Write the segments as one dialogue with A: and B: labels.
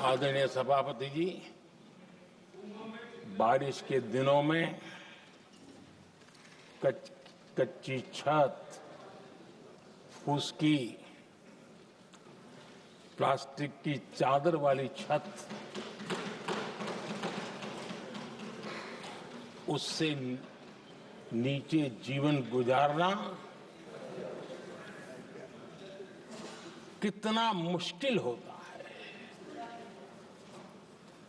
A: आदरणीय सभापति जी, बारिश के दिनों में कच्ची छत, फुसकी, प्लास्टिक की चादर वाली छत, उससे नीचे जीवन गुजारना कितना मुश्किल होता है।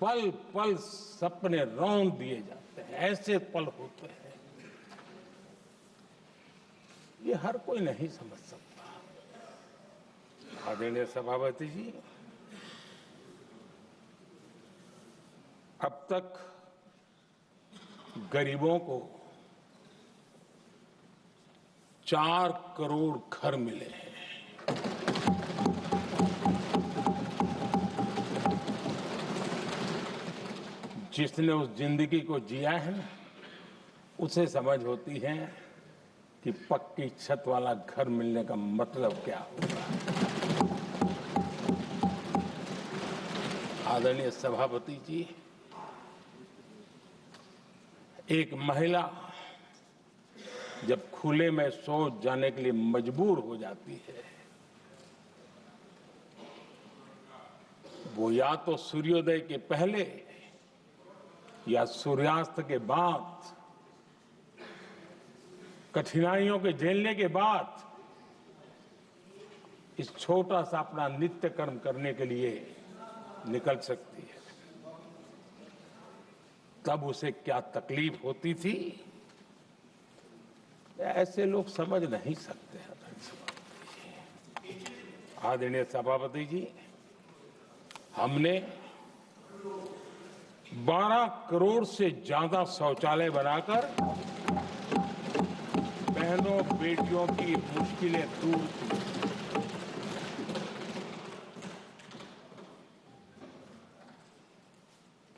A: पल पल सपने रौंद दिए जाते हैं, ऐसे पल होते हैं, ये हर कोई नहीं समझ सकता। आदरणीय सभापति जी, अब तक गरीबों को 4 करोड़ घर मिले हैं। जिसने उस जिंदगी को जिया है ना, उसे समझ होती है कि पक्की छत वाला घर मिलने का मतलब क्या होता है। आदरणीय सभापति जी, एक महिला जब खुले में शौच जाने के लिए मजबूर हो जाती है, वो या तो सूर्योदय के पहले या सूर्यास्त के बाद, कठिनाइयों के झेलने के बाद इस छोटा सा अपना नित्य कर्म करने के लिए निकल सकती है। तब उसे क्या तकलीफ होती थी, ऐसे लोग समझ नहीं सकते। आदरणीय सभापति जी, हमने 12 करोड़ से ज्यादा शौचालय बनाकर बहनों बेटियों की मुश्किलें दूर की।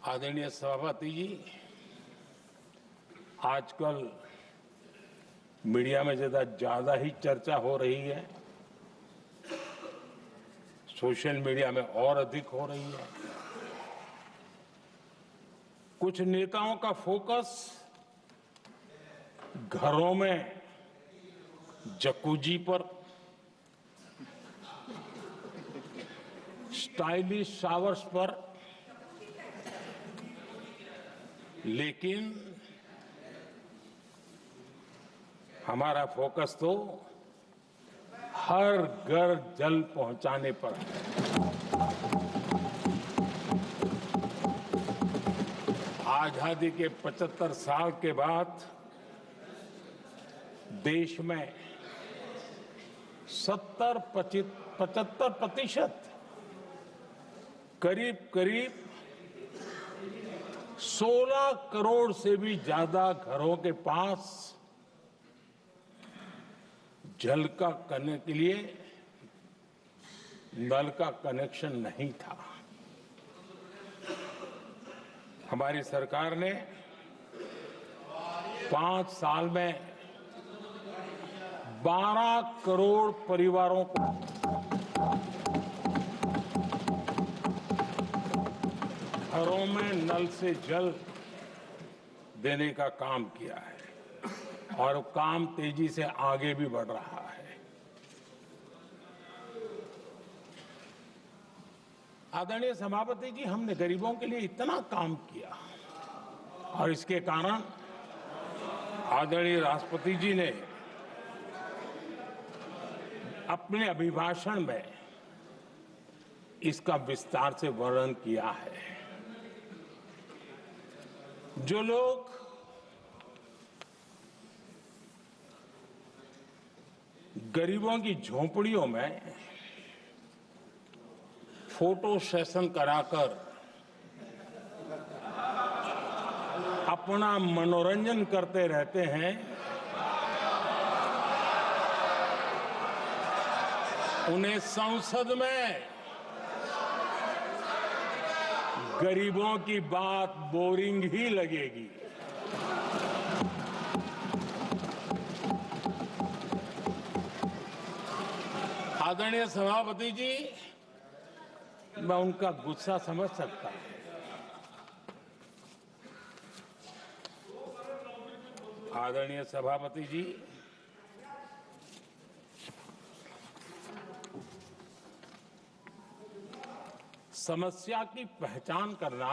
A: आदरणीय सभापति जी, आजकल मीडिया में ज्यादा ही चर्चा हो रही है, सोशल मीडिया में और अधिक हो रही है। कुछ नेताओं का फोकस घरों में जकूजी पर, स्टाइलिश शावर्स पर, लेकिन हमारा फोकस तो हर घर जल पहुंचाने पर है। आजादी के 75 साल के बाद देश में 75% करीब 16 करोड़ से भी ज्यादा घरों के पास जल का करने के लिए नल का कनेक्शन नहीं था। हमारी सरकार ने 5 साल में 12 करोड़ परिवारों को घरों में नल से जल देने का काम किया है, और काम तेजी से आगे भी बढ़ रहा है। आदरणीय सभापति जी, हमने गरीबों के लिए इतना काम किया, और इसके कारण आदरणीय राष्ट्रपति जी ने अपने अभिभाषण में इसका विस्तार से वर्णन किया है। जो लोग गरीबों की झोंपड़ियों में फोटो सेशन कराकर अपना मनोरंजन करते रहते हैं, उन्हें संसद में गरीबों की बात बोरिंग ही लगेगी। आदरणीय सभापति जी, मैं उनका गुस्सा समझ सकता हूं। आदरणीय सभापति जी, समस्या की पहचान करना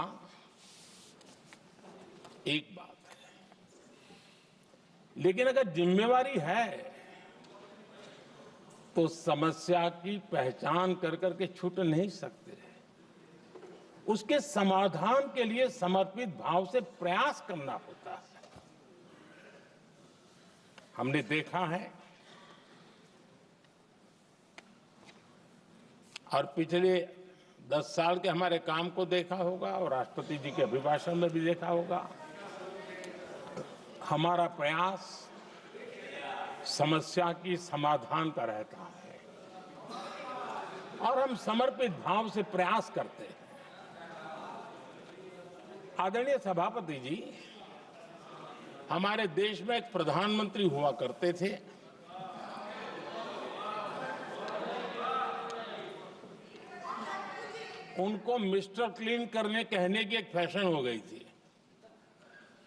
A: एक बात है, लेकिन अगर जिम्मेवारी है तो समस्या की पहचान कर करके छूट नहीं सकते। उसके समाधान के लिए समर्पित भाव से प्रयास करना होता है। हमने देखा है और पिछले 10 साल के हमारे काम को देखा होगा और राष्ट्रपति जी के अभिभाषण में भी देखा होगा। हमारा प्रयास समस्या की समाधान का रहता है और हम समर्पित भाव से प्रयास करते हैं। आदरणीय सभापति जी, हमारे देश में एक प्रधानमंत्री हुआ करते थे। उनको मिस्टर क्लीन करने कहने की एक फैशन हो गई थी।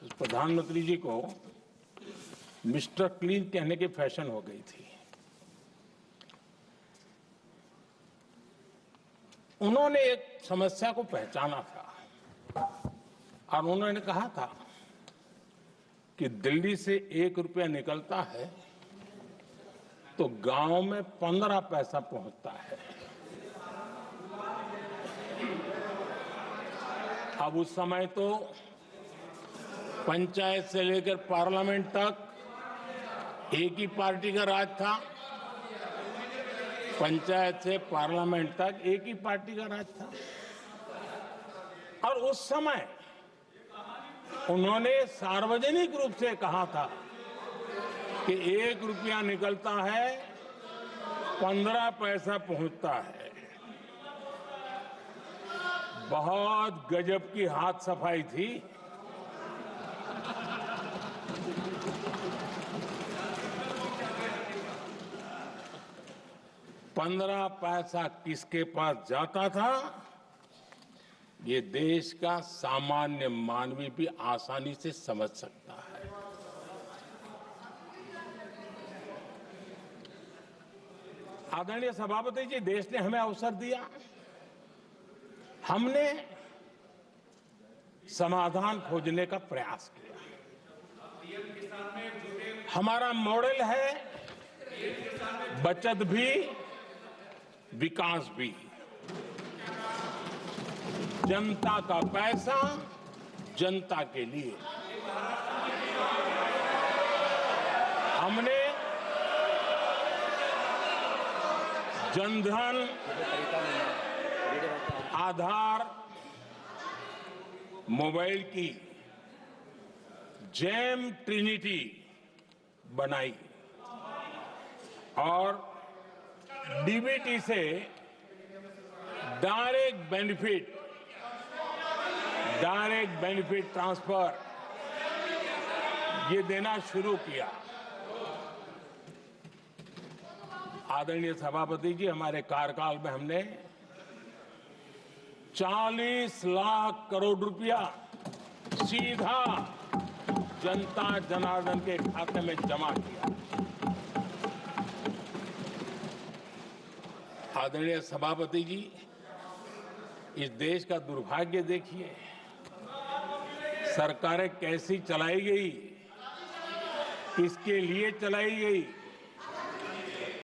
A: उस प्रधानमंत्री जी को मिस्टर क्लीन कहने की फैशन हो गई थी। उन्होंने एक समस्या को पहचाना था और उन्होंने कहा था कि दिल्ली से 1 रुपया निकलता है तो गांव में 15 पैसा पहुंचता है। अब उस समय तो पंचायत से लेकर पार्लियामेंट तक एक ही पार्टी का राज था। पंचायत से पार्लियामेंट तक एक ही पार्टी का राज था और उस समय उन्होंने सार्वजनिक रूप से कहा था कि 1 रुपया निकलता है 15 पैसा पहुंचता है। बहुत गजब की हाथ सफाई थी। पंद्रह पैसा किसके पास जाता था, ये देश का सामान्य मानवी भी आसानी से समझ सकता है। आदरणीय सभापति जी, देश ने हमें अवसर दिया, हमने समाधान खोजने का प्रयास किया। हमारा मॉडल है बचत भी विकास भी। जनता का पैसा जनता के लिए। हमने जनधन, आधार, मोबाइल की जेम ट्रिनिटी बनाई और डीबीटी से डायरेक्ट बेनिफिट ट्रांसफर ये देना शुरू किया। आदरणीय सभापति जी, हमारे कार्यकाल में हमने 40 लाख करोड़ रुपया सीधा जनता जनार्दन के खाते में जमा किया। आदरणीय सभापति जी, इस देश का दुर्भाग्य देखिए, सरकारें कैसी चलाई गई, किसके लिए चलाई गई,